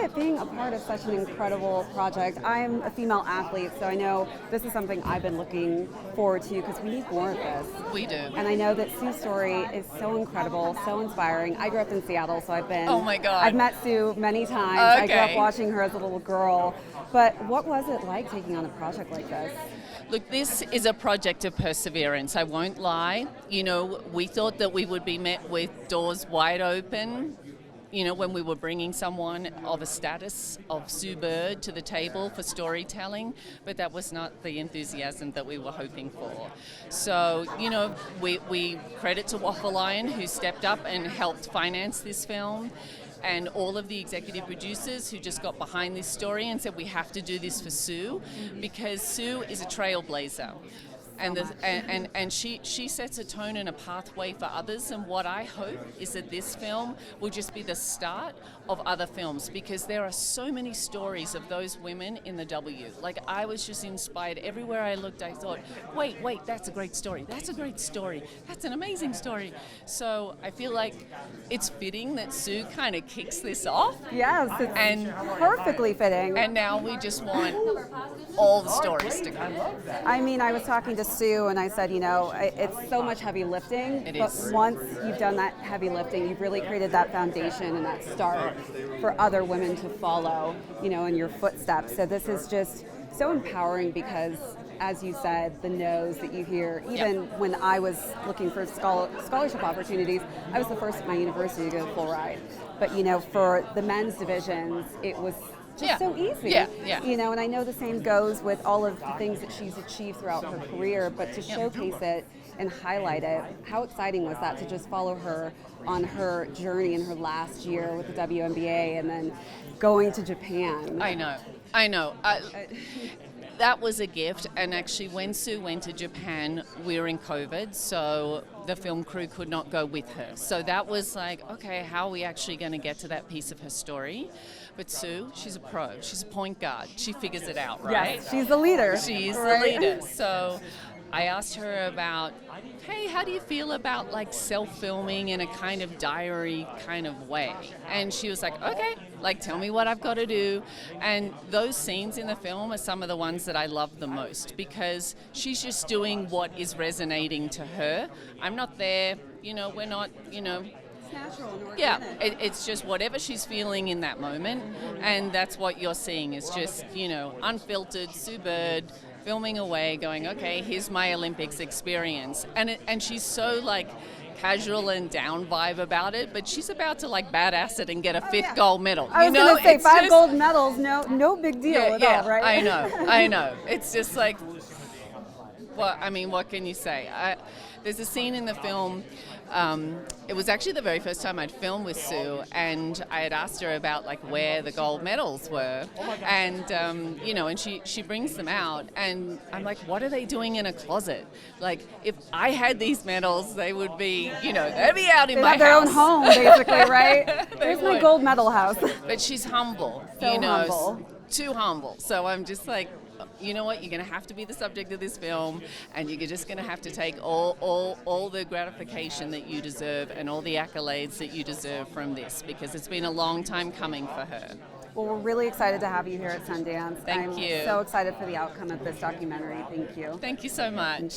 it being a part of such an incredible project? I'm a female athlete, so I know this is something I've been looking forward to because we need more of this. We do. And I know that Sue's story is so incredible, so inspiring. I grew up in Seattle, so Oh my God. I've met Sue many times. Okay. I grew up watching her as a little girl. But what was it like taking on a project like this? Look, this is a project of perseverance, I won't lie. You know, we thought that we would be met with doors wide open, you know, when we were bringing someone of a status of Sue Bird to the table for storytelling, but that was not the enthusiasm that we were hoping for. So, you know, we credit to Waffle Iron, who stepped up and helped finance this film, and all of the executive producers who just got behind this story and said we have to do this for Sue, because Sue is a trailblazer. And she sets a tone and a pathway for others, and what I hope is that this film will just be the start of other films, because there are so many stories of those women in the W. Like, I was just inspired. Everywhere I looked, I thought, wait, that's a great story. That's a great story. That's an amazing story. So I feel like it's fitting that Sue kind of kicks this off. Yes, it's perfectly fitting. And now we just want all the stories to come. I mean, I was talking to Sue and I said, you know, it's so much heavy lifting, but once you've done that heavy lifting, you've really created that foundation and that start for other women to follow, you know, in your footsteps. So this is just so empowering because, as you said, the no's that you hear, even when I was looking for scholarship opportunities, I was the first at my university to go full ride. But, you know, for the men's divisions, it was just so easy. You know, and I know the same goes with all of the things that she's achieved throughout her career, but to showcase it and highlight it, how exciting was that to just follow her on her journey in her last year with the WNBA and then going to Japan? I know. That was a gift, and actually when Sue went to Japan, we were in COVID, so the film crew could not go with her. So that was like, okay, how are we actually going to get to that piece of her story? But Sue, she's a pro. She's a point guard. She figures it out, right? Yes, she's the leader. She's the leader. So I asked her about, hey, how do you feel about like self-filming in a kind of diary kind of way? And she was like, okay, like tell me what I've got to do. And those scenes in the film are some of the ones that I love the most, because she's just doing what is resonating to her. I'm not there, you know, we're not, you know, natural and organic. yeah, it's just whatever she's feeling in that moment, and that's what you're seeing is just, you know, unfiltered Sue Bird filming away, going, okay, here's my Olympics experience, and she's so like casual and down vibe about it, but she's about to like badass it and get a fifth gold medal. I was going to say 5 gold medals, no big deal at all, right? I know. It's just like, well, I mean, what can you say? There's a scene in the film. It was actually the very first time I'd filmed with Sue, and I had asked her about like where the gold medals were, and you know, and she brings them out, and I'm like, what are they doing in a closet? Like, if I had these medals, they would be, you know, they'd be out in my house. They'd have their own home, basically, right? There's my gold medal house. But she's humble, so you know, humble. Too humble. So I'm just like, you know what, you're going to have to be the subject of this film, and you're just going to have to take all the gratification that you deserve and all the accolades that you deserve from this, because it's been a long time coming for her. Well, we're really excited to have you here at Sundance. Thank you. I'm so excited for the outcome of this documentary. Thank you. Thank you so much.